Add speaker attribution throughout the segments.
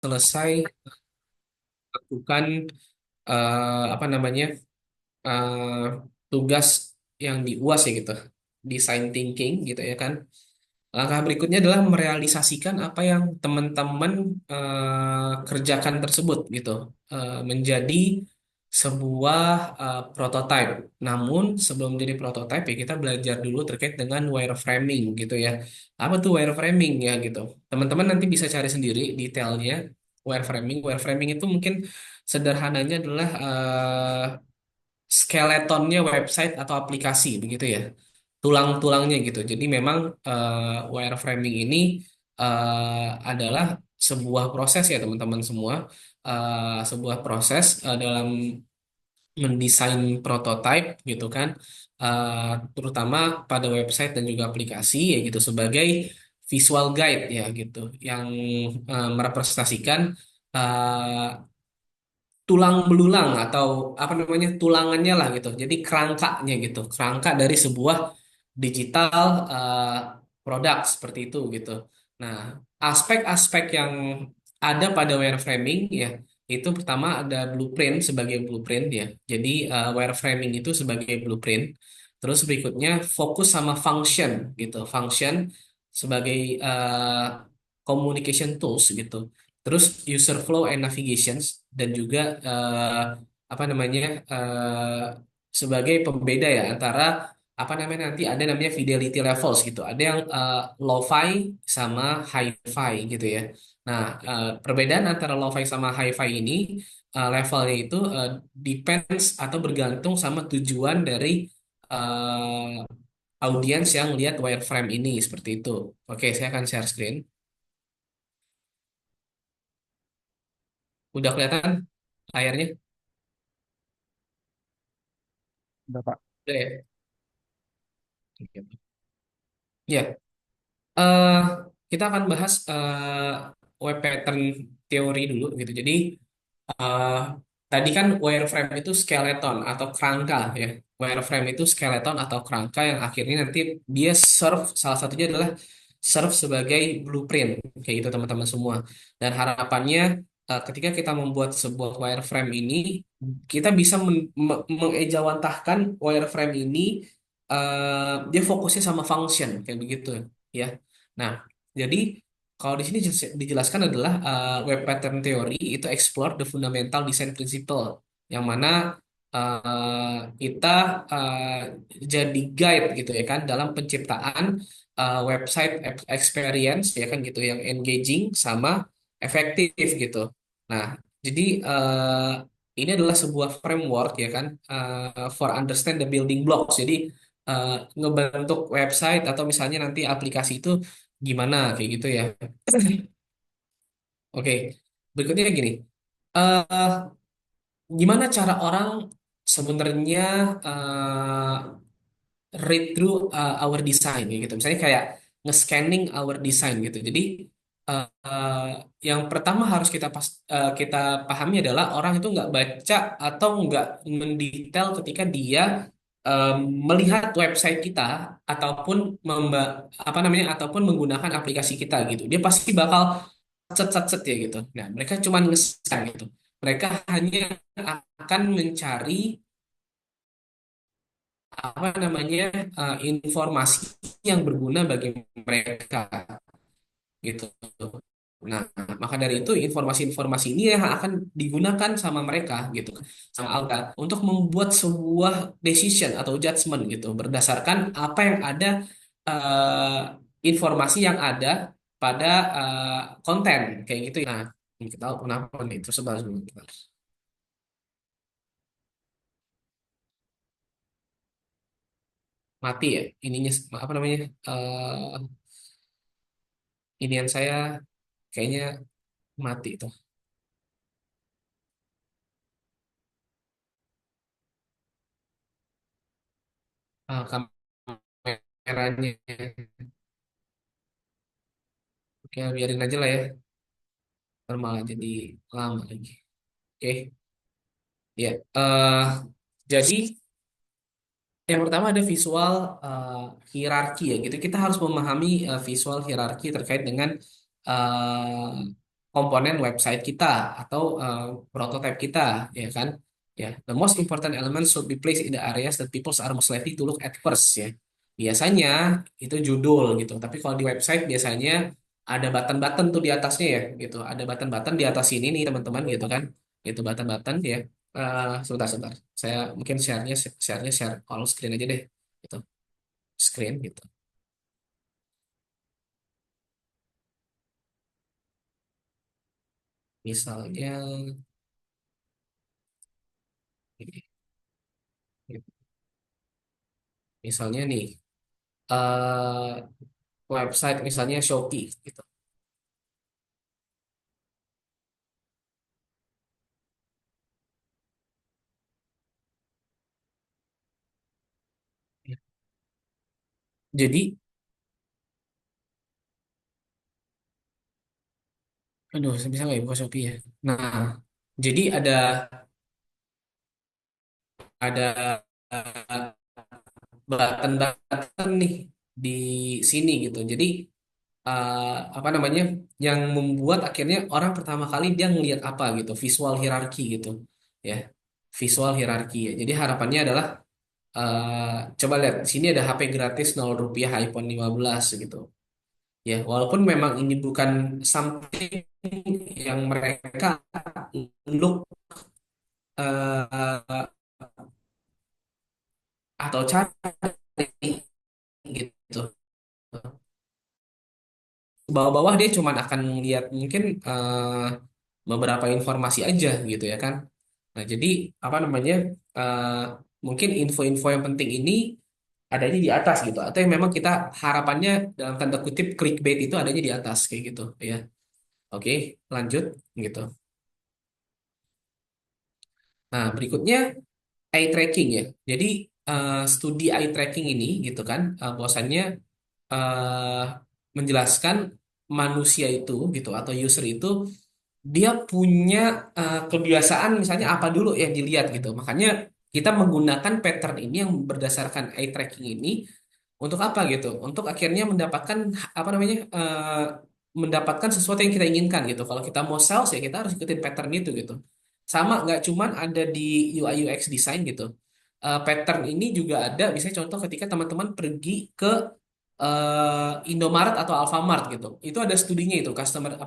Speaker 1: selesai lakukan apa namanya eh, tugas yang di UAS ya gitu, design thinking gitu ya kan. Langkah berikutnya adalah merealisasikan apa yang teman-teman kerjakan tersebut gitu, menjadi sebuah prototype. Namun sebelum jadi prototype ya kita belajar dulu terkait dengan wireframing gitu ya. Apa tuh wireframing ya gitu? Teman-teman nanti bisa cari sendiri detailnya wireframing. Wireframing itu mungkin sederhananya adalah skeletonnya website atau aplikasi begitu ya, tulang-tulangnya gitu. Jadi memang wireframing ini adalah sebuah proses ya teman-teman semua. Sebuah proses dalam mendesain prototype gitu kan. Terutama pada website dan juga aplikasi ya gitu sebagai visual guide ya gitu yang merepresentasikan eh, tulang belulang atau apa namanya tulangannya lah gitu. Jadi kerangkanya gitu, kerangka dari sebuah digital produk seperti itu gitu. Nah, aspek-aspek yang ada pada wireframing ya itu pertama ada blueprint sebagai blueprint ya. Jadi wireframing itu sebagai blueprint. Terus berikutnya fokus sama function gitu, function sebagai communication tools gitu. Terus user flow and navigations dan juga apa namanya sebagai pembeda ya antara apa namanya nanti ada namanya fidelity levels gitu. Ada yang low-fi sama hi-fi gitu ya. Nah, perbedaan antara low-fi sama hi-fi ini levelnya itu depends atau bergantung sama tujuan dari audiens yang lihat wireframe ini seperti itu. Oke, saya akan share screen. Udah kelihatan layarnya?
Speaker 2: Udah, Pak.
Speaker 1: Udah ya? Ya, eh, kita akan bahas web pattern teori dulu gitu. Jadi eh, tadi kan wireframe itu skeleton atau kerangka ya. Wireframe itu skeleton atau kerangka yang akhirnya nanti dia serve salah satunya adalah serve sebagai blueprint kayak gitu teman-teman semua. Dan harapannya ketika kita membuat sebuah wireframe ini kita bisa mengejawantahkan wireframe ini dia fokusnya sama function kayak begitu ya. Nah, jadi kalau di sini dijelaskan adalah web pattern theory itu explore the fundamental design principle yang mana kita uh, jadi guide gitu ya kan dalam penciptaan website experience ya kan gitu yang engaging sama efektif gitu. Nah, jadi ini adalah sebuah framework ya kan for understand the building blocks. Jadi eh, ngebentuk website atau misalnya nanti aplikasi itu gimana kayak gitu ya. Oke, berikutnya gini. eh Gimana cara orang sebenarnya read through our design kayak gitu. Misalnya kayak nge-scanning our design gitu. Jadi yang pertama harus kita pahami adalah orang itu nggak baca atau nggak mendetail ketika dia eh, melihat website kita ataupun apa namanya ataupun menggunakan aplikasi kita gitu. Dia pasti bakal set ya gitu. Nah, mereka cuma nge-scan gitu. Mereka hanya akan mencari apa namanya informasi yang berguna bagi mereka gitu. Nah, maka dari itu informasi-informasi ini yang akan digunakan sama mereka gitu, sama Alga untuk membuat sebuah decision atau judgment gitu berdasarkan apa yang ada eh, informasi yang ada pada konten kayak gitu. Nah, kita tahu kenapa nih terus sebelah dulu. Mati ya ininya apa namanya inian saya kayaknya mati tuh kameranya. Oke, biarin aja lah ya. Ntar malah jadi lama lagi. Oke, ya. Jadi yang pertama ada visual eh, hierarki ya gitu. Kita harus memahami visual hierarki terkait dengan komponen website kita atau prototype kita, ya kan? Ya, the most important elements should be placed in the areas that people are most likely to look at first, ya. Biasanya itu judul gitu, tapi kalau di website biasanya ada button-button tuh di atasnya ya, gitu. Ada button-button di atas ini nih teman-teman gitu kan. Itu button-button ya. Sebentar. Saya mungkin share all screen aja deh. Gitu. Screen gitu. Misalnya ini. Misalnya nih eh website misalnya Shopee gitu. Jadi, aduh, saya bisa nggak ya buka Shopee ya? Nah, jadi ada button-button nih di sini gitu. Jadi eh, apa namanya yang membuat akhirnya orang pertama kali dia ngelihat apa gitu, visual hierarki gitu, ya, visual hierarki ya. Jadi harapannya adalah coba lihat di sini ada HP gratis 0 rupiah iPhone 15 gitu. Ya, walaupun memang ini bukan something yang mereka look eh, atau cari gitu. Bawah-bawah dia cuma akan lihat mungkin beberapa informasi aja gitu ya kan. Nah, jadi apa namanya eh, mungkin info-info yang penting ini adanya di atas gitu atau yang memang kita harapannya dalam tanda kutip clickbait itu adanya di atas kayak gitu ya. Oke, lanjut gitu. Nah, berikutnya eye tracking ya. Jadi studi eye tracking ini gitu kan bahwasannya eh, menjelaskan manusia itu gitu atau user itu dia punya kebiasaan misalnya apa dulu yang dilihat gitu. Makanya kita menggunakan pattern ini yang berdasarkan eye tracking ini untuk apa gitu? Untuk akhirnya mendapatkan apa namanya mendapatkan sesuatu yang kita inginkan gitu. Kalau kita mau sales ya kita harus ikutin pattern itu gitu. Sama nggak cuman ada di UI UX design gitu. Pattern ini juga ada misalnya contoh ketika teman-teman pergi ke Indomaret atau Alfamart gitu. Itu ada studinya itu customer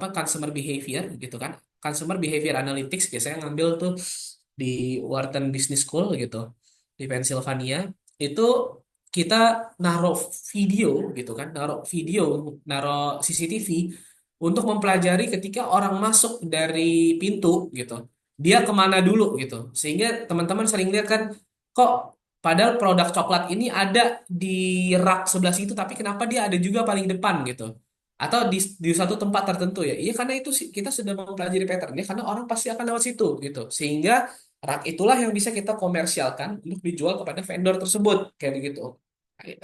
Speaker 1: behavior gitu kan. Consumer behavior analytics biasanya ngambil tuh di Wharton Business School gitu di Pennsylvania. Itu kita naruh video gitu kan, naruh CCTV untuk mempelajari ketika orang masuk dari pintu gitu. Dia kemana dulu gitu. Sehingga teman-teman sering lihat kan kok padahal produk coklat ini ada di rak sebelah situ, tapi kenapa dia ada juga paling depan gitu? Atau di satu tempat tertentu ya? Iya karena itu kita sudah mempelajari patternnya, karena orang pasti akan lewat situ gitu. Sehingga rak itulah yang bisa kita komersialkan untuk dijual kepada vendor tersebut kayak begitu.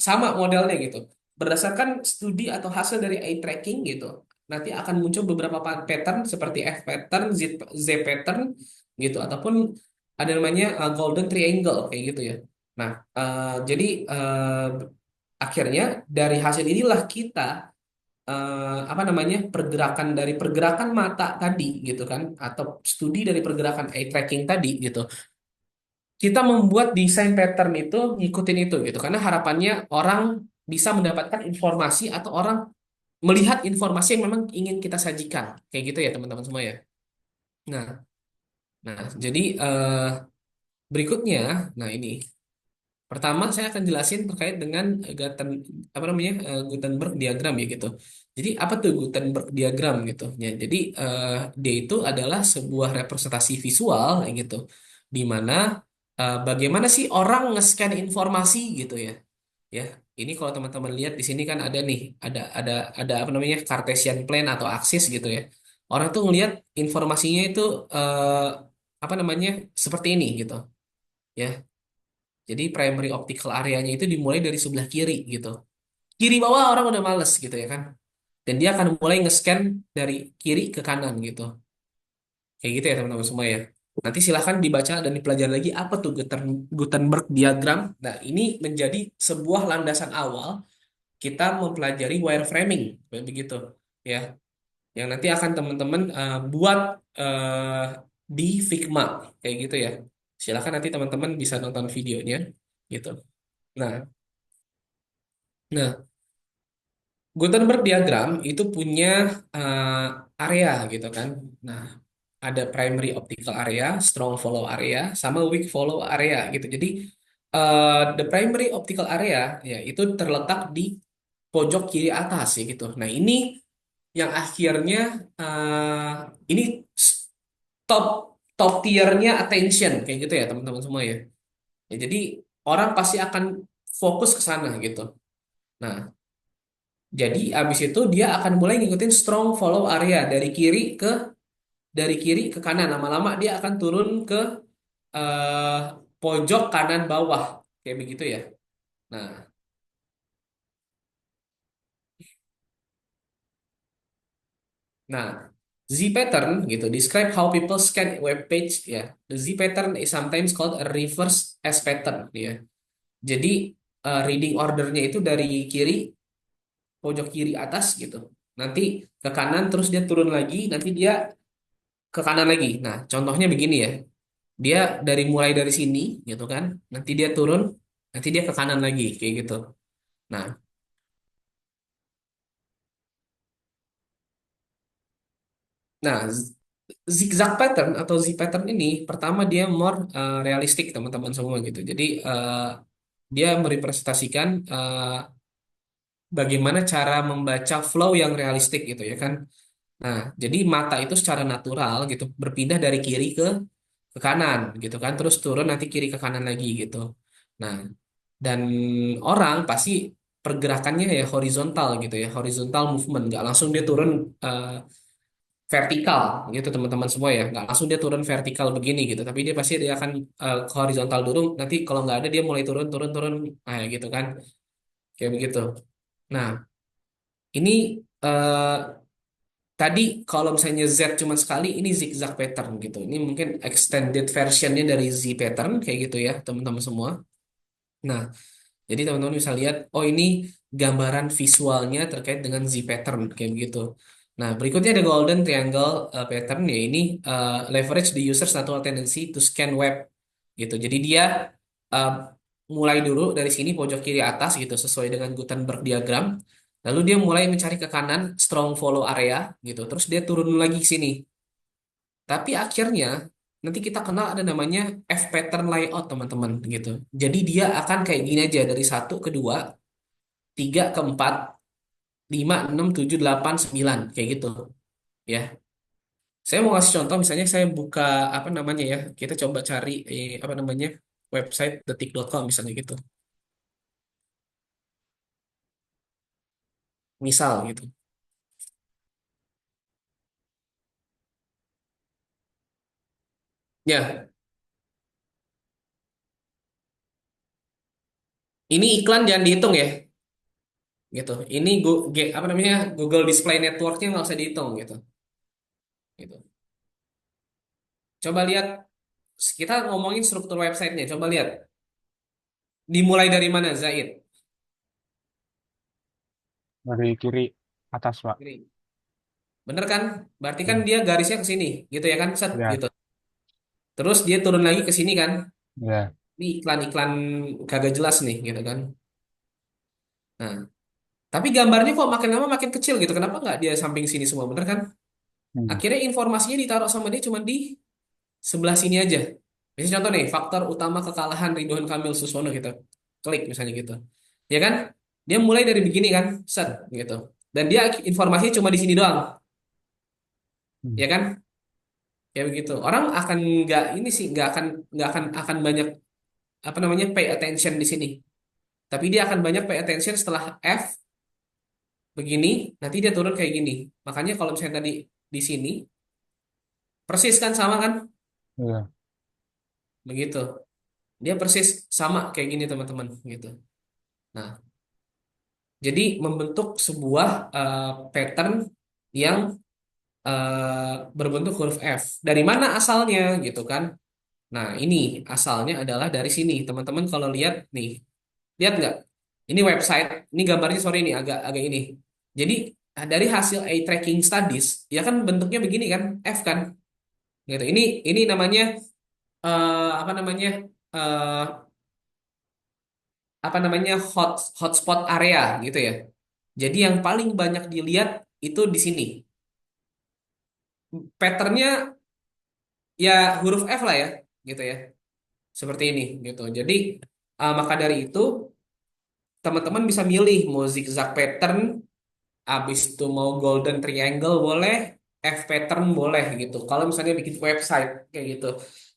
Speaker 1: Sama modelnya gitu. Berdasarkan studi atau hasil dari eye tracking gitu, nanti akan muncul beberapa pattern seperti F pattern, Z pattern gitu, ataupun ada namanya golden triangle kayak gitu ya. Nah, jadi akhirnya dari hasil inilah kita apa namanya pergerakan mata tadi gitu kan, atau studi dari pergerakan eye tracking tadi gitu. Kita membuat desain pattern itu ngikutin itu gitu, karena harapannya orang bisa mendapatkan informasi atau orang melihat informasi yang memang ingin kita sajikan kayak gitu ya teman-teman semua ya. Nah, jadi berikutnya, nah ini. Pertama, saya akan jelasin terkait dengan Gutenberg diagram ya gitu. Jadi apa tuh Gutenberg diagram gitu? Ya, jadi dia itu adalah sebuah representasi visual ya gitu, di mana bagaimana sih orang nge-scan informasi gitu ya. Ya, ini kalau teman-teman lihat di sini kan ada nih, ada apa namanya Cartesian plane atau aksis gitu ya. Orang tuh ngelihat informasinya itu eh, apa namanya seperti ini gitu. Ya, jadi primary optical areanya itu dimulai dari sebelah kiri gitu. Kiri bawah orang udah males gitu ya kan. Dan dia akan mulai nge-scan dari kiri ke kanan gitu. Kayak gitu ya teman-teman semua ya. Nanti silahkan dibaca dan dipelajari lagi apa tuh Gutenberg diagram. Nah, ini menjadi sebuah landasan awal kita mempelajari wireframing. Kayak begitu ya. yang nanti akan teman-teman buat di Figma kayak gitu ya. Silakan nanti teman-teman bisa nonton videonya gitu. Nah, nah Gutenberg diagram itu punya area gitu kan. Nah, ada primary optical area, strong follow area, sama weak follow area gitu. Jadi the primary optical area ya itu terletak di pojok kiri atas ya gitu. Nah, ini yang akhirnya ini top top tiernya attention kayak gitu ya teman-teman semua ya. Ya, jadi orang pasti akan fokus ke sana gitu. Nah, jadi abis itu dia akan mulai ngikutin strong follow area dari kiri ke kanan. Lama-lama dia akan turun ke eh, pojok kanan bawah kayak begitu ya. Nah, nah Z pattern gitu describe how people scan web page ya. The Z pattern is sometimes called a reverse S pattern ya. Jadi reading ordernya itu dari kiri pojok kiri atas gitu. Nanti ke kanan terus dia turun lagi, nanti dia ke kanan lagi. Nah, contohnya begini ya. Dia dari mulai dari sini gitu kan. Nanti dia turun, nanti dia ke kanan lagi kayak gitu. Nah, nah zigzag pattern atau Z pattern ini pertama dia more realistik teman-teman semua gitu. Jadi dia merepresentasikan bagaimana cara membaca flow yang realistik gitu ya kan. Nah, jadi mata itu secara natural gitu berpindah dari kiri ke kanan gitu kan, terus turun nanti kiri ke kanan lagi gitu. Nah, dan orang pasti pergerakannya ya horizontal gitu ya, horizontal movement, nggak langsung dia turun eh, vertikal gitu teman-teman semua ya, nggak langsung dia turun vertikal begini gitu, tapi dia pasti dia akan ke horizontal dulu, nanti kalau nggak ada dia mulai turun turun turun, gitu kan, kayak begitu. Nah, ini eh, tadi kalau misalnya Z cuma sekali, ini zigzag pattern gitu. Ini mungkin extended versionnya dari Z pattern kayak gitu ya, teman-teman semua. Nah, jadi teman-teman bisa lihat, oh ini gambaran visualnya terkait dengan Z pattern kayak gitu. Nah, berikutnya ada golden triangle pattern ya, ini leverage the user's natural tendency to scan web gitu. Jadi dia uh, mulai dulu dari sini pojok kiri atas gitu sesuai dengan Gutenberg diagram. Lalu dia mulai mencari ke kanan strong follow area gitu. Terus dia turun lagi ke sini. Tapi akhirnya nanti kita kenal ada namanya F pattern layout teman-teman gitu. Jadi dia akan kayak gini aja dari satu ke dua, tiga ke empat, lima, enam, tujuh, delapan, sembilan kayak gitu ya. Saya mau kasih contoh misalnya saya buka apa namanya ya. Kita coba cari apa namanya website detik.com misalnya gitu. Misal gitu. Ya, ini iklan jangan dihitung ya gitu. Ini apa namanya Google Display Networknya nggak usah dihitung gitu. Gitu. Coba lihat kita ngomongin struktur websitenya. Coba lihat dimulai dari mana Zaid?
Speaker 2: Dari kiri atas, Pak.
Speaker 1: Ini. Bener kan? Berarti kan
Speaker 2: Ya,
Speaker 1: dia garisnya ke sini, gitu ya kan? Set,
Speaker 2: ya,
Speaker 1: gitu. Terus dia turun lagi ke sini kan?
Speaker 2: ya.
Speaker 1: Ini iklan-iklan kagak jelas nih, gitu kan? Nah, tapi gambarnya kok makin lama makin kecil gitu. Kenapa nggak dia samping sini semua, bener kan?
Speaker 2: Hmm.
Speaker 1: Akhirnya informasinya ditaruh sama dia cuma di sebelah sini aja. Misalnya contoh nih, faktor utama kekalahan Ridwan Kamil Susono gitu. Klik misalnya gitu. Ya kan? Dia mulai dari begini kan? Set, gitu. Dan dia informasinya cuma di sini doang.
Speaker 2: Hmm.
Speaker 1: Ya kan? Ya begitu. Orang akan nggak ini sih nggak akan banyak apa namanya pay attention di sini. Tapi dia akan banyak pay attention setelah F begini, nanti dia turun kayak gini. Makanya kalau misalnya tadi di sini persis kan sama kan?
Speaker 2: Ya.
Speaker 1: Begitu. Dia persis sama kayak gini teman-teman gitu. Nah, jadi membentuk sebuah pattern yang berbentuk huruf F. Dari mana asalnya gitu kan? Nah, ini asalnya adalah dari sini. Teman-teman kalau lihat nih, lihat nggak? Ini website, ini gambarnya sorry nih agak agak ini. Jadi dari hasil eye tracking studies, ya kan bentuknya begini kan, F kan, gitu. Ini namanya apa namanya eh, apa namanya hotspot area gitu ya. Jadi yang paling banyak dilihat itu di sini. Patternnya ya huruf F lah ya, gitu ya. Seperti ini gitu. Jadi maka dari itu teman-teman bisa milih mau zigzag pattern, abis itu mau golden triangle boleh, F pattern boleh gitu. Kalau misalnya bikin website kayak gitu.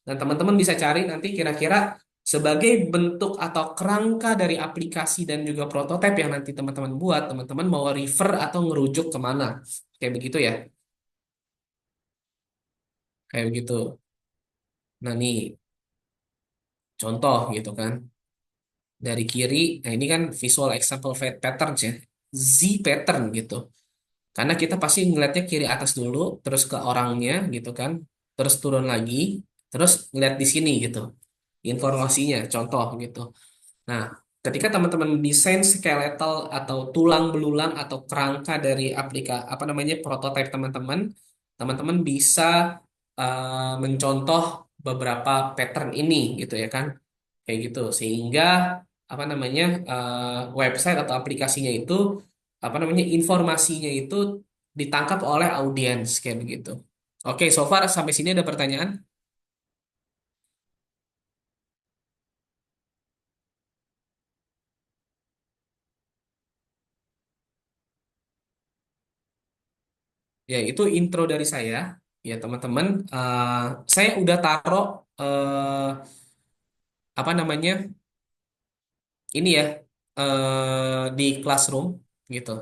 Speaker 1: Dan teman-teman bisa cari nanti kira-kira sebagai bentuk atau kerangka dari aplikasi dan juga prototipe yang nanti teman-teman buat, teman-teman mau refer atau ngerujuk kemana. Kayak begitu ya. Kayak begitu. Nah nih contoh gitu kan. Dari kiri, nah ini kan visual example patterns ya. Z pattern gitu. Karena kita pasti ngeliatnya kiri atas dulu, terus ke orangnya gitu kan, terus turun lagi, terus ngeliat di sini gitu, informasinya, contoh gitu. Nah, ketika teman-teman desain skeletal atau tulang belulang atau kerangka dari apa namanya prototipe teman-teman, teman-teman bisa mencontoh beberapa pattern ini gitu ya kan, kayak gitu. Sehingga apa namanya website atau aplikasinya itu apa namanya informasinya itu ditangkap oleh audiens kayak begitu. Oke, so far sampai sini ada pertanyaan? Ya, itu intro dari saya. Ya, teman-teman, saya udah taruh apa namanya ini ya di Classroom gitu.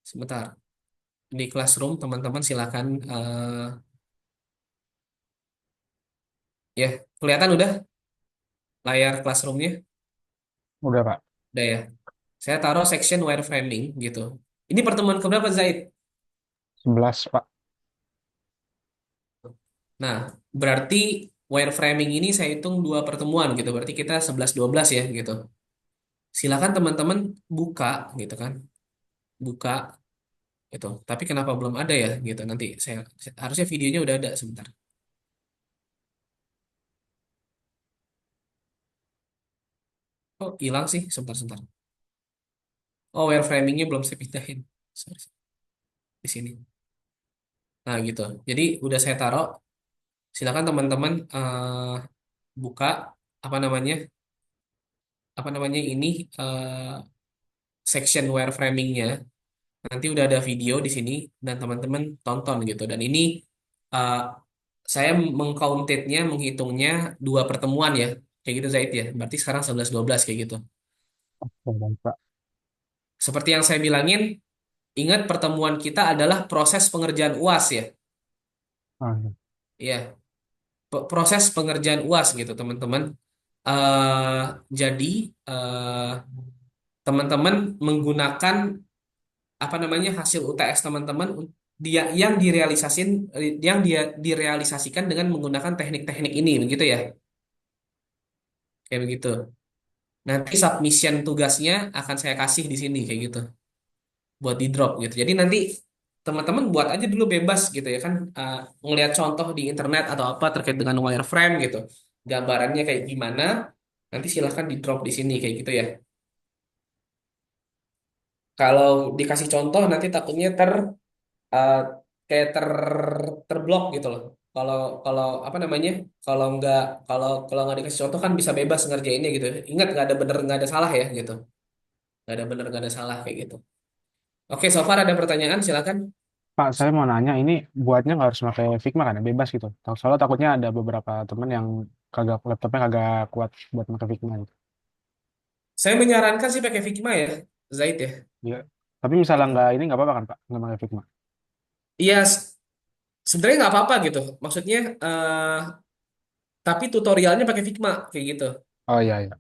Speaker 1: Sebentar, di Classroom teman-teman silakan ya kelihatan udah layar Classroomnya,
Speaker 2: Udah Pak.
Speaker 1: udah ya. Saya taruh section wireframing gitu. Ini pertemuan keberapa Zaid?
Speaker 2: 11 Pak.
Speaker 1: Nah, berarti wireframing ini saya hitung dua pertemuan gitu. Berarti kita 11-12 ya gitu. Silakan teman-teman buka gitu kan. Buka gitu. Tapi kenapa belum ada ya gitu. Nanti harusnya videonya udah ada sebentar. Oh, hilang sih sebentar-sebentar. Oh, wireframingnya belum saya pindahin. Sorry, di sini. Nah, gitu. Jadi udah saya taruh. Silakan teman-teman buka apa namanya? Apa namanya ini section wireframingnya. Nanti udah ada video di sini dan teman-teman tonton gitu. Dan ini uh, saya mengcountednya, menghitungnya dua pertemuan ya. Kayak gitu Zaid ya. Berarti sekarang 11-12 kayak gitu.
Speaker 2: Baik, Pak.
Speaker 1: Seperti yang saya bilangin, ingat pertemuan kita adalah proses pengerjaan UAS ya.
Speaker 2: Ah, iya.
Speaker 1: Iya, proses pengerjaan UAS gitu teman-teman. eh jadi eh, teman-teman menggunakan apa namanya hasil UTS teman-teman dia yang dia direalisasikan dengan menggunakan teknik-teknik ini begitu ya kayak begitu nanti submission tugasnya akan saya kasih di sini kayak gitu buat di drop gitu jadi nanti teman-teman buat aja dulu bebas gitu ya kan ngelihat contoh di internet atau apa terkait dengan wireframe gitu gambarannya kayak gimana nanti silahkan di drop di sini kayak gitu ya kalau dikasih contoh nanti takutnya uh, kayak terblok gitu loh. Kalau kalau apa namanya? Kalau nggak dikasih contoh kan bisa bebas ngerjainnya gitu. Ingat nggak ada bener nggak ada salah ya gitu. Nggak ada bener nggak ada salah kayak gitu. Oke, so far ada pertanyaan silakan.
Speaker 2: Pak, saya mau nanya, ini buatnya nggak harus pakai Figma kan, ya? Bebas gitu. Soalnya takutnya ada beberapa temen yang kagak laptopnya kagak kuat buat pakai Figma gitu.
Speaker 1: Saya menyarankan sih pakai Figma ya, Zaid ya.
Speaker 2: Iya. Tapi misalnya
Speaker 1: Gitu.
Speaker 2: nggak ini nggak apa-apa kan Pak, nggak pakai Figma.
Speaker 1: Iya, sebenarnya nggak apa-apa gitu. Maksudnya, tapi tutorialnya pakai Figma kayak gitu.
Speaker 2: Oh iya iya.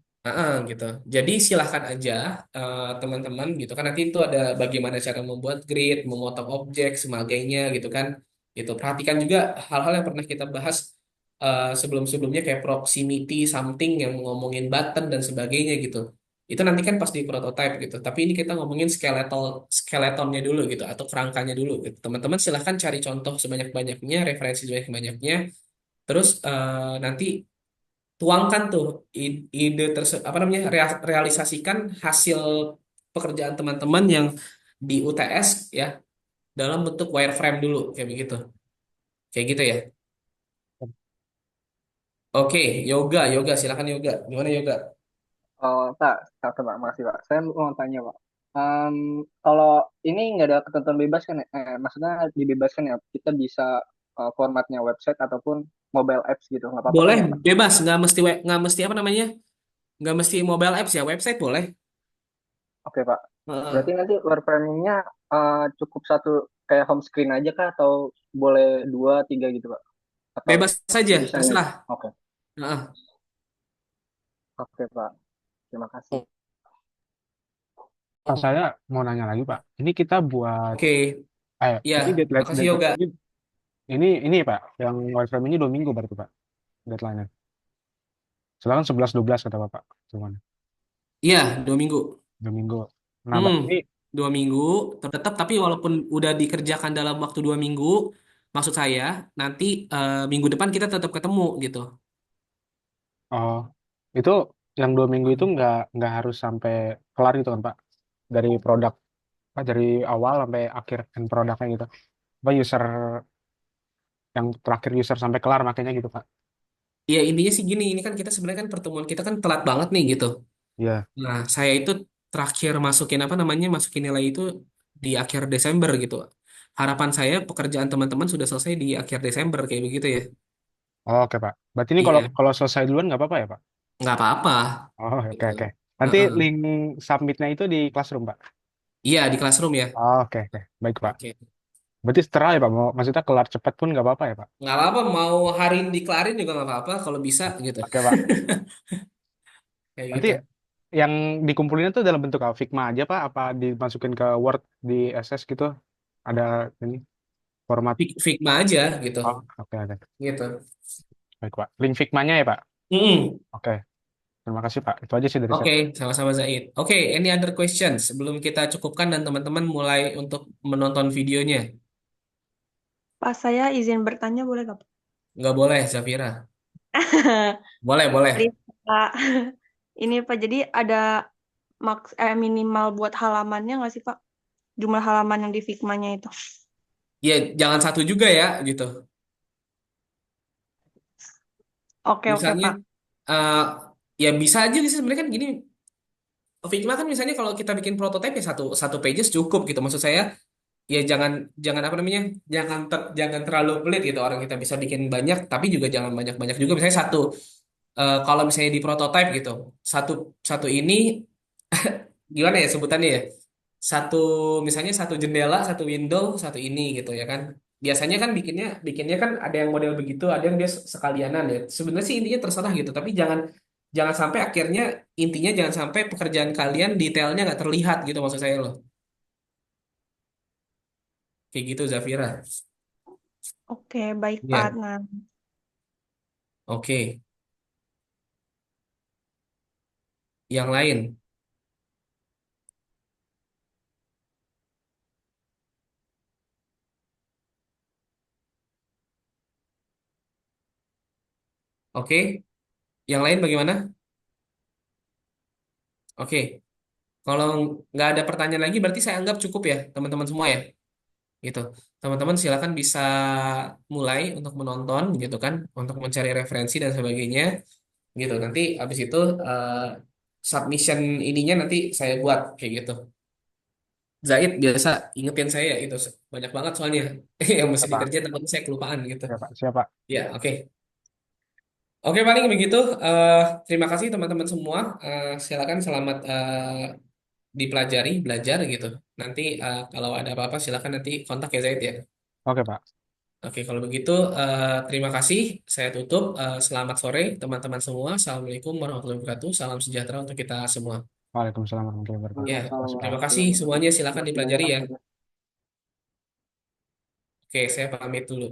Speaker 1: Gitu. Jadi silahkan aja teman-teman gitu kan nanti itu ada bagaimana cara membuat grid, memotong objek, sebagainya gitu kan. Gitu. Perhatikan juga hal-hal yang pernah kita bahas sebelum-sebelumnya kayak proximity something yang ngomongin button dan sebagainya gitu. Itu nanti kan pas di prototype gitu. Tapi ini kita ngomongin skeletonnya dulu gitu atau kerangkanya dulu gitu. Teman-teman silahkan cari contoh sebanyak-banyaknya, referensi sebanyak-banyaknya. Terus nanti tuangkan tuh ide tersebut apa namanya realisasikan hasil pekerjaan teman-teman yang di UTS ya dalam bentuk wireframe dulu kayak begitu. Kayak gitu ya. Oke, yoga, yoga, silakan yoga. Gimana yoga?
Speaker 3: Oh, Pak, makasih Pak. Saya mau tanya Pak. Em, Kalau ini nggak ada ketentuan bebas kan? Maksudnya dibebaskan ya. Kita bisa formatnya website ataupun mobile apps gitu. Nggak apa-apa kan
Speaker 1: Boleh,
Speaker 3: ya Pak?
Speaker 1: bebas, nggak mesti apa namanya, nggak mesti mobile apps ya, website boleh.
Speaker 3: Oke Pak. Berarti
Speaker 1: Heeh.
Speaker 3: nanti wireframingnya cukup satu kayak home screen aja kah? Atau boleh dua, tiga gitu Pak? Atau
Speaker 1: Bebas saja,
Speaker 3: bisa nih?
Speaker 1: terserah.
Speaker 3: Oke,
Speaker 1: Heeh.
Speaker 3: oke Pak. Terima kasih.
Speaker 2: Pak, saya mau nanya lagi, Pak. Ini kita buat,
Speaker 1: Oke, ya,
Speaker 2: ini deadline,
Speaker 1: makasih
Speaker 2: deadline
Speaker 1: yoga.
Speaker 2: ini Pak, yang wireframe ini 2 minggu berarti Pak, deadline-nya. Silakan 11-12 kata Bapak. Cuman
Speaker 1: Iya, 2 minggu.
Speaker 2: 2 minggu. Nah,
Speaker 1: Hmm,
Speaker 2: berarti
Speaker 1: 2 minggu tetap tapi walaupun udah dikerjakan dalam waktu 2 minggu, maksud saya nanti minggu depan kita tetap ketemu gitu.
Speaker 2: oh, itu yang 2 minggu itu nggak harus sampai kelar gitu kan Pak? Dari produk, Pak, dari awal sampai akhir end produknya gitu. Apa user yang terakhir user sampai kelar makanya gitu Pak?
Speaker 1: Ya intinya sih gini, ini kan kita sebenarnya kan pertemuan kita kan telat banget nih gitu.
Speaker 2: Iya.
Speaker 1: Nah, saya itu terakhir masukin apa namanya, masukin nilai itu di akhir Desember gitu. Harapan saya pekerjaan teman-teman sudah selesai di akhir Desember kayak begitu ya.
Speaker 2: Oh, oke Pak. Berarti ini kalau
Speaker 1: Iya,
Speaker 2: kalau selesai duluan nggak apa-apa ya Pak?
Speaker 1: nggak apa-apa
Speaker 2: Oh, oke
Speaker 1: gitu.
Speaker 2: oke. Nanti
Speaker 1: Heeh.
Speaker 2: link submitnya itu di Classroom Pak.
Speaker 1: Iya di Classroom ya.
Speaker 2: Oh, oke oke. Baik Pak.
Speaker 1: Oke.
Speaker 2: Berarti setera ya Pak. Mau maksudnya kelar cepat pun nggak apa-apa ya Pak?
Speaker 1: Nggak apa-apa, mau hari ini dikelarin juga nggak apa-apa kalau bisa gitu.
Speaker 2: Oke Pak.
Speaker 1: Kayak
Speaker 2: Berarti
Speaker 1: gitu.
Speaker 2: yang dikumpulin itu dalam bentuk apa? Figma aja Pak? Apa dimasukin ke Word di SS gitu? Ada ini format.
Speaker 1: Figma aja gitu.
Speaker 2: Oh, oke oke.
Speaker 1: Gitu.
Speaker 2: Baik Pak. Link Figmanya ya Pak?
Speaker 1: Mm-mm.
Speaker 2: Oke. Terima kasih Pak. Itu aja sih dari saya.
Speaker 1: Oke, sama-sama Zaid. Oke, any other questions sebelum kita cukupkan dan teman-teman mulai untuk menonton videonya?
Speaker 4: Pak, saya izin bertanya boleh nggak, Pak?
Speaker 1: Nggak boleh, Zafira. Boleh, boleh.
Speaker 4: Please, Pak. Ini Pak, jadi ada minimal buat halamannya nggak sih, Pak? Jumlah halaman yang di Figma-nya itu.
Speaker 1: Ya, jangan satu juga ya, gitu.
Speaker 4: Oke, oke,
Speaker 1: Misalnya,
Speaker 4: Pak.
Speaker 1: eh ya bisa aja sih sebenarnya kan gini. Figma kan misalnya kalau kita bikin prototipe ya satu satu pages cukup gitu. Maksud saya, ya jangan jangan apa namanya, jangan terlalu pelit gitu. Orang kita bisa bikin banyak, tapi juga jangan banyak-banyak juga. Misalnya satu, kalau misalnya di prototipe gitu, satu satu ini gimana ya sebutannya ya? Satu misalnya satu jendela, satu window, satu ini gitu ya kan. Biasanya kan bikinnya bikinnya kan ada yang model begitu, ada yang dia sekalianan ya. Sebenarnya sih intinya terserah gitu, tapi jangan jangan sampai akhirnya intinya jangan sampai pekerjaan kalian detailnya nggak terlihat gitu maksud saya loh. Kayak gitu Zafira.
Speaker 4: Oke, baik, Pak.
Speaker 1: Ya,
Speaker 4: Nah,
Speaker 1: oke. Yang lain. Oke. Yang lain bagaimana? Oke. Kalau nggak ada pertanyaan lagi berarti saya anggap cukup ya teman-teman semua ya. Gitu. Teman-teman silakan bisa mulai untuk menonton gitu kan, untuk mencari referensi dan sebagainya gitu. Nanti habis itu submission ininya nanti saya buat kayak gitu. Zaid biasa ingetin saya itu banyak banget soalnya yang mesti
Speaker 2: Ya Pak.
Speaker 1: dikerjain takutnya saya kelupaan gitu.
Speaker 2: Ya Pak. Siapa?
Speaker 1: Ya, oke. Oke, paling begitu. Eh, Terima kasih teman-teman semua. Silakan selamat dipelajari, belajar gitu. Nanti kalau ada apa-apa silakan nanti kontak ya Zaid ya.
Speaker 2: Oke Pak.
Speaker 1: Oke, kalau begitu terima kasih. Saya tutup. Selamat sore teman-teman semua. Assalamualaikum warahmatullahi wabarakatuh. Salam sejahtera untuk kita semua.
Speaker 2: Waalaikumsalam warahmatullahi wabarakatuh.
Speaker 1: Ya,
Speaker 3: Waalaikumsalam
Speaker 1: terima
Speaker 2: Pak.
Speaker 1: kasih
Speaker 3: warahmatullahi
Speaker 1: semuanya.
Speaker 3: wabarakatuh.
Speaker 1: Silakan
Speaker 3: Makasih banyak
Speaker 1: dipelajari
Speaker 3: Pak.
Speaker 1: ya. Oke, saya pamit dulu.